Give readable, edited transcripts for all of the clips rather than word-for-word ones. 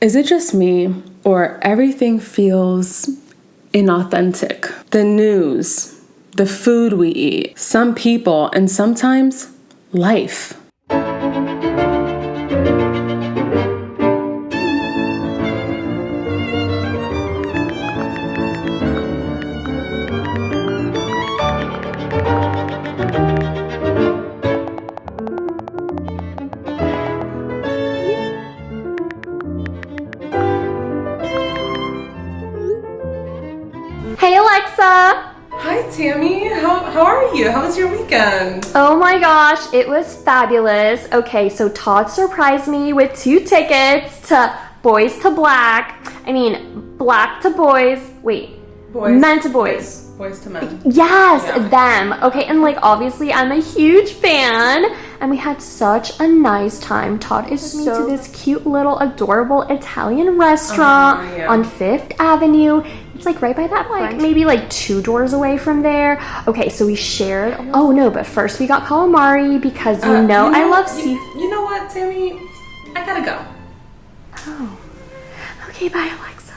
Is it just me, or everything feels inauthentic? The news, the food we eat, some people, and sometimes life. Hey Alexa! Hi Tammy, how are you? How was your weekend? Oh my gosh, it was fabulous. Okay, so Todd surprised me with 2 tickets to Boys to Black. I mean, Black to Boys. Wait, Men to Boys. Boys to Men. Yes, Yeah. them. Okay, and like obviously I'm a huge fan, and we had such a nice time. Todd is me to this cute little adorable Italian restaurant on 5th Avenue. It's like right by that like maybe like 2 doors away from there. Okay, so we shared. Oh no, but first we got calamari because I love seafood. You know what, Tammy? I gotta go. Oh. Okay, bye Alexa.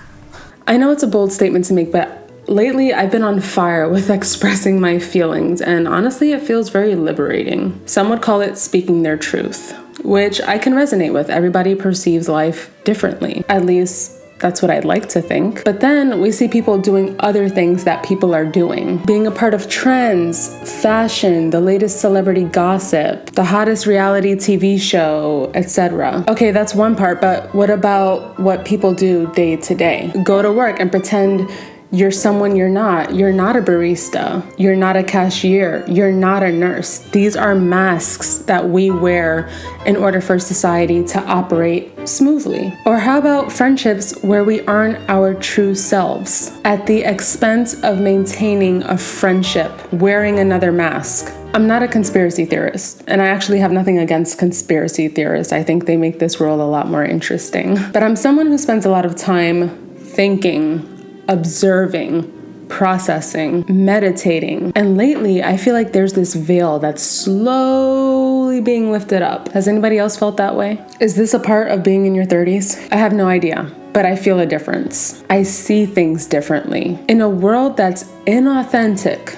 I know it's a bold statement to make, but lately I've been on fire with expressing my feelings, and honestly it feels very liberating. Some would call it speaking their truth, which I can resonate with. Everybody perceives life differently. At least that's what I'd like to think. But then we see people doing other things that people are doing. Being a part of trends, fashion, the latest celebrity gossip, the hottest reality TV show, etc. Okay, that's one part, but what about what people do day to day? Go to work and pretend you're someone you're not. You're not a barista. You're not a cashier. You're not a nurse. These are masks that we wear in order for society to operate smoothly. Or how about friendships where we aren't our true selves at the expense of maintaining a friendship, wearing another mask? I'm not a conspiracy theorist, and I actually have nothing against conspiracy theorists. I think they make this world a lot more interesting. But I'm someone who spends a lot of time thinking, observing, processing, meditating. And lately, I feel like there's this veil that's slowly being lifted up. Has anybody else felt that way? Is this a part of being in your 30s? I have no idea, but I feel a difference. I see things differently. In a world that's inauthentic,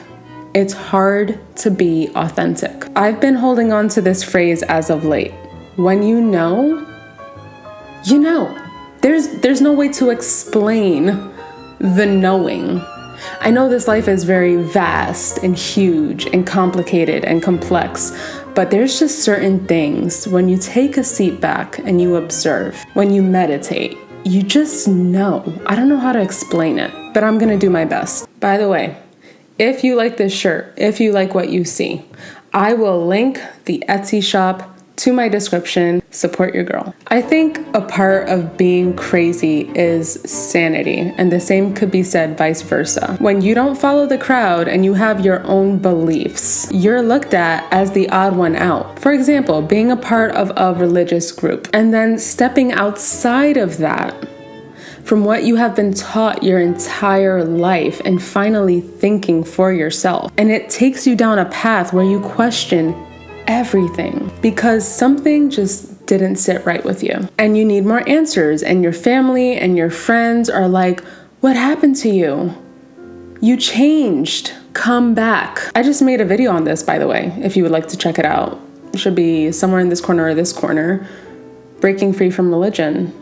it's hard to be authentic. I've been holding on to this phrase as of late. When you know, you know. There's no way to explain the knowing. I know this life is very vast and huge and complicated and complex, but there's just certain things when you take a seat back and you observe, when you meditate, you just know. I don't know how to explain it, but I'm gonna do my best. By the way, if you like this shirt, if you like what you see, I will link the Etsy shop to my description. Support your girl. I think a part of being crazy is sanity, and the same could be said vice versa. When you don't follow the crowd and you have your own beliefs, you're looked at as the odd one out. For example, being a part of a religious group and then stepping outside of that from what you have been taught your entire life and finally thinking for yourself. And it takes you down a path where you question everything because something just didn't sit right with you and you need more answers, and your family and your friends are like, what happened to you? You changed. Come back. I just made a video on this, by the way, if you would like to check it out. It should be somewhere in this corner or this corner. Breaking free from religion.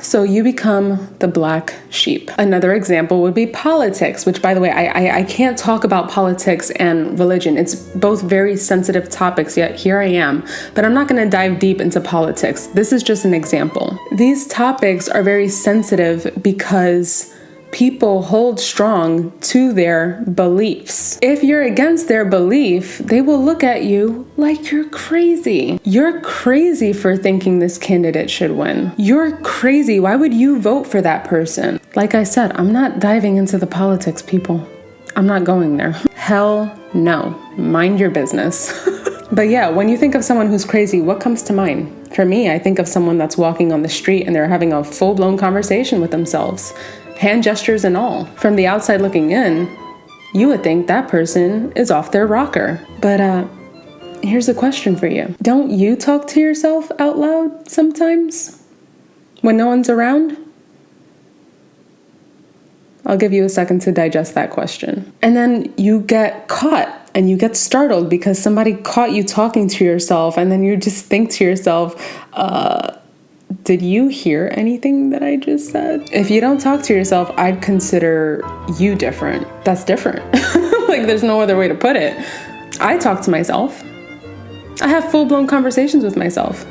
So you become the black sheep. Another example would be politics, which, by the way, I can't talk about politics and religion. It's both very sensitive topics, yet here I am. But I'm not going to dive deep into politics. This is just an example. These topics are very sensitive because people hold strong to their beliefs. If you're against their belief, they will look at you like you're crazy. You're crazy for thinking this candidate should win. You're crazy. Why would you vote for that person? Like I said, I'm not diving into the politics, people. I'm not going there. Hell no. Mind your business. But yeah, when you think of someone who's crazy, what comes to mind? For me, I think of someone that's walking on the street and they're having a full-blown conversation with themselves. Hand gestures and all. From the outside looking in, you would think that person is off their rocker. But here's a question for you. Don't you talk to yourself out loud sometimes? when no one's around? I'll give you a second to digest that question. And then you get caught and you get startled because somebody caught you talking to yourself, and then you just think to yourself, did you hear anything that I just said? If you don't talk to yourself, I'd consider you different. That's different. Like, there's no other way to put it. I talk to myself. I have full-blown conversations with myself.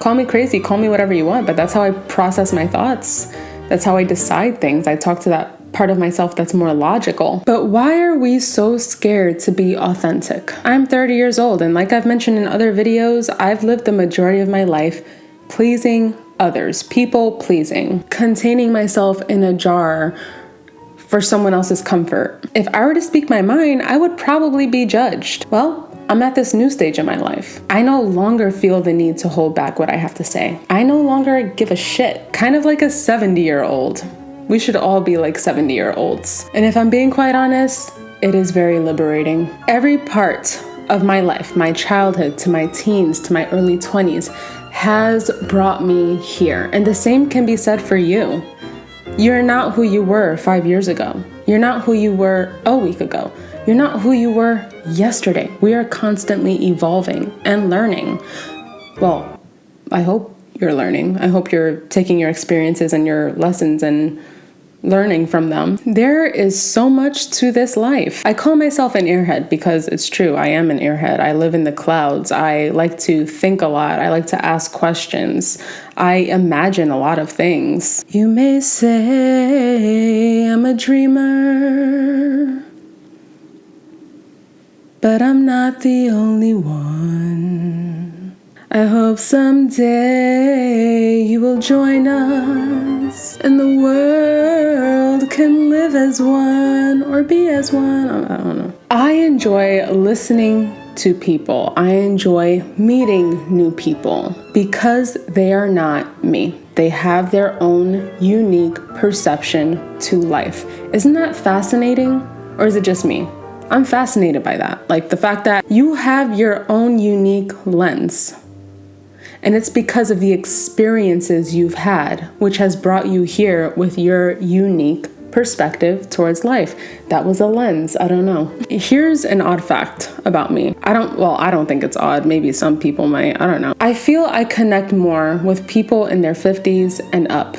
Call me crazy, call me whatever you want, but that's how I process my thoughts. That's how I decide things. I talk to that part of myself that's more logical. But why are we so scared to be authentic? I'm 30 years old, and like I've mentioned in other videos, I've lived the majority of my life pleasing others, people pleasing, containing myself in a jar for someone else's comfort. If I were to speak my mind, I would probably be judged. Well, I'm at this new stage in my life. I no longer feel the need to hold back what I have to say. I no longer give a shit. Kind of like a 70-year-old. We should all be like 70-year-olds. And if I'm being quite honest, it is very liberating. Every part of my life, my childhood to my teens to my early 20s, has brought me here. And the same can be said for you. You're not who you were 5 years ago. You're not who you were a week ago. You're not who you were yesterday. We are constantly evolving and learning. Well, I hope you're learning. I hope you're taking your experiences and your lessons and learning from them. There is so much to this life. I call myself an airhead because it's true. I am an airhead. I live in the clouds. I like to think a lot. I like to ask questions. I imagine a lot of things. You may say I'm a dreamer, but I'm not the only one. I hope someday you will join us and the world can live as one or be as one. I don't know. I enjoy listening to people. I enjoy meeting new people because they are not me. They have their own unique perception to life. Isn't that fascinating? Or is it just me? I'm fascinated by that. Like the fact that you have your own unique lens. And it's because of the experiences you've had, which has brought you here with your unique perspective towards life. That was a lens. I don't know. Here's an odd fact about me. I don't think it's odd. Maybe some people might. I don't know. I feel I connect more with people in their 50s and up,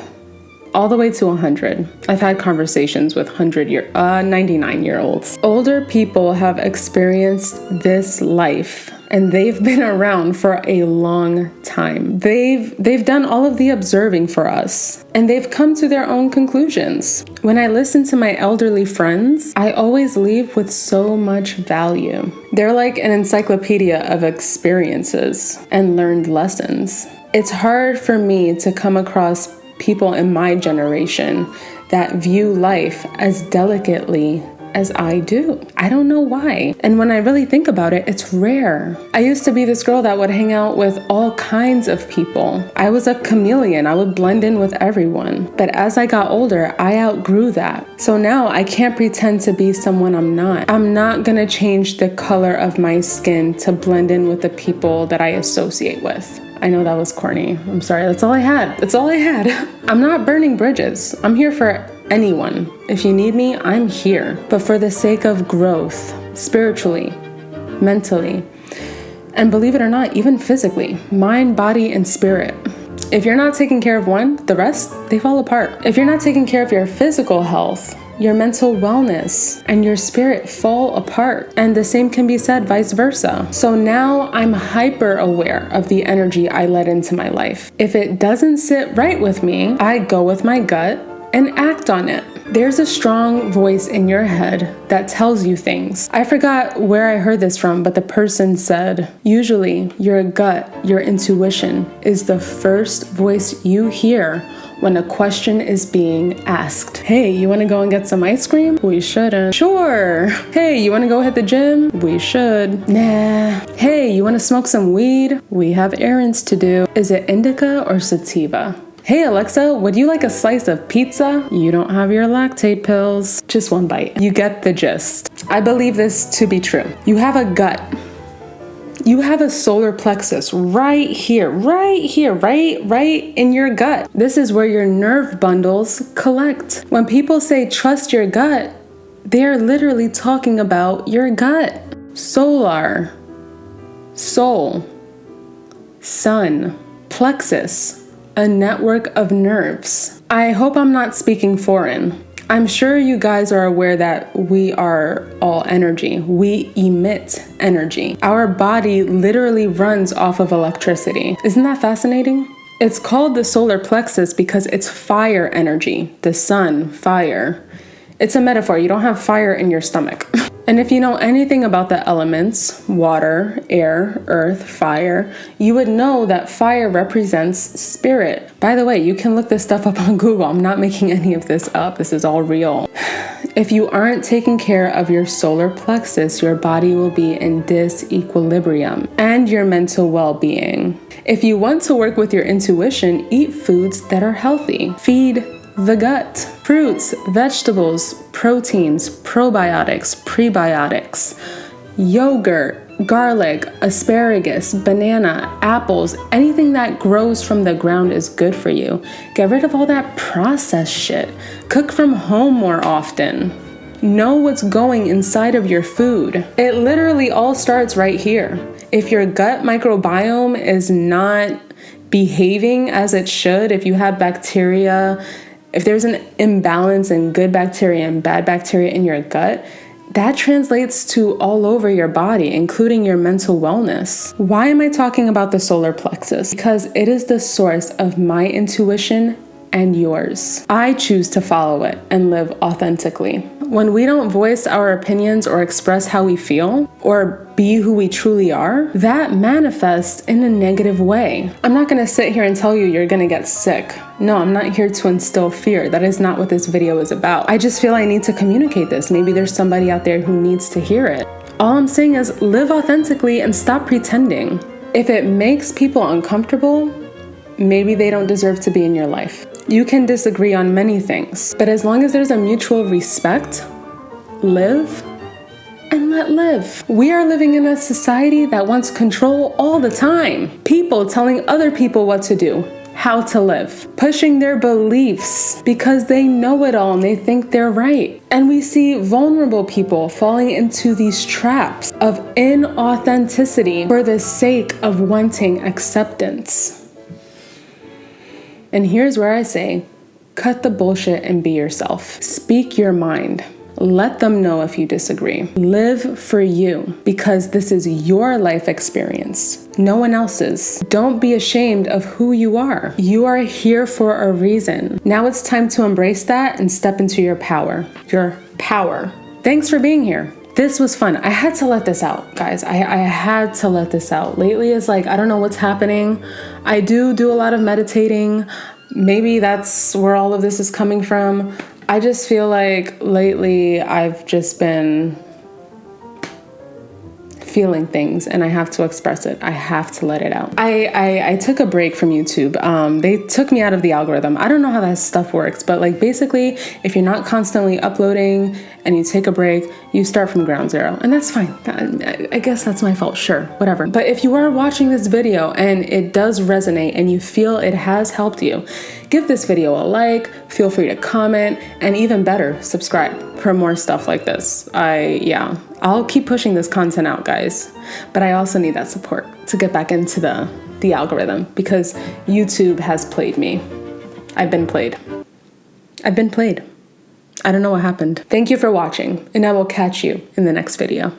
all the way to 100. I've had conversations with 99-year-olds. Older people have experienced this life and they've been around for a long time. They've done all of the observing for us and they've come to their own conclusions. When I listen to my elderly friends, I always leave with so much value. They're like an encyclopedia of experiences and learned lessons. It's hard for me to come across people in my generation that view life as delicately as I do. I don't know why. And when I really think about it, it's rare. I used to be this girl that would hang out with all kinds of people. I was a chameleon. I would blend in with everyone. But as I got older, I outgrew that. So now I can't pretend to be someone I'm not. I'm not gonna change the color of my skin to blend in with the people that I associate with. I know that was corny. I'm sorry. That's all I had. That's all I had. I'm not burning bridges. I'm here for anyone. If you need me, I'm here. But for the sake of growth, spiritually, mentally, and believe it or not, even physically, mind, body, and spirit. If you're not taking care of one, the rest, they fall apart. If you're not taking care of your physical health, your mental wellness and your spirit fall apart. And the same can be said vice versa. So now I'm hyper aware of the energy I let into my life. If it doesn't sit right with me, I go with my gut and act on it. There's a strong voice in your head that tells you things. I forgot where I heard this from, but the person said, usually your gut, your intuition is the first voice you hear when a question is being asked. Hey, you wanna go and get some ice cream? We shouldn't. Sure. Hey, you wanna go hit the gym? We should. Nah. Hey, you wanna smoke some weed? We have errands to do. Is it indica or sativa? Hey Alexa, would you like a slice of pizza? You don't have your lactate pills. Just one bite. You get the gist. I believe this to be true. You have a gut. You have a solar plexus right here, right in your gut. This is where your nerve bundles collect. When people say trust your gut, they're literally talking about your gut. Solar, soul, sun, plexus, a network of nerves. I hope I'm not speaking foreign. I'm sure you guys are aware that we are all energy. We emit energy. Our body literally runs off of electricity. Isn't that fascinating? It's called the solar plexus because it's fire energy. The sun, fire. It's a metaphor. You don't have fire in your stomach. And if you know anything about the elements, water, air, earth, fire, you would know that fire represents spirit. By the way, you can look this stuff up on Google. I'm not making any of this up. This is all real. If you aren't taking care of your solar plexus, your body will be in disequilibrium and your mental well-being. If you want to work with your intuition, eat foods that are healthy. Feed the gut. Fruits, vegetables, proteins, probiotics, prebiotics, yogurt, garlic, asparagus, banana, apples, anything that grows from the ground is good for you. Get rid of all that processed shit. Cook from home more often. Know what's going inside of your food. It literally all starts right here. If your gut microbiome is not behaving as it should, if you have bacteria, if there's an imbalance in good bacteria and bad bacteria in your gut, that translates to all over your body, including your mental wellness. Why am I talking about the solar plexus? Because it is the source of my intuition and yours. I choose to follow it and live authentically. When we don't voice our opinions or express how we feel or be who we truly are, that manifests in a negative way. I'm not gonna sit here and tell you you're gonna get sick. No, I'm not here to instill fear. That is not what this video is about. I just feel I need to communicate this. Maybe there's somebody out there who needs to hear it. All I'm saying is live authentically and stop pretending. If it makes people uncomfortable, maybe they don't deserve to be in your life. You can disagree on many things, but as long as there's a mutual respect, live and let live. We are living in a society that wants control all the time. People telling other people what to do, how to live, pushing their beliefs because they know it all and they think they're right. And we see vulnerable people falling into these traps of inauthenticity for the sake of wanting acceptance. And here's where I say, cut the bullshit and be yourself. Speak your mind. Let them know if you disagree. Live for you because this is your life experience, no one else's. Don't be ashamed of who you are. You are here for a reason. Now it's time to embrace that and step into your power. Your power. Thanks for being here. This was fun. I had to let this out, guys. I had to let this out. Lately, it's like, I don't know what's happening. I do a lot of meditating. Maybe that's where all of this is coming from. I just feel like lately I've just been feeling things and I have to express it. I have to let it out. I took a break from YouTube. They took me out of the algorithm. I don't know how that stuff works, but like basically if you're not constantly uploading and you take a break, you start from ground zero, and that's fine. I guess that's my fault, sure, whatever. But if you are watching this video and it does resonate and you feel it has helped you, give this video a like, feel free to comment, and even better, subscribe for more stuff like this. I'll keep pushing this content out, guys, but I also need that support to get back into the algorithm because YouTube has played me. I've been played. I don't know what happened. Thank you for watching, and I will catch you in the next video.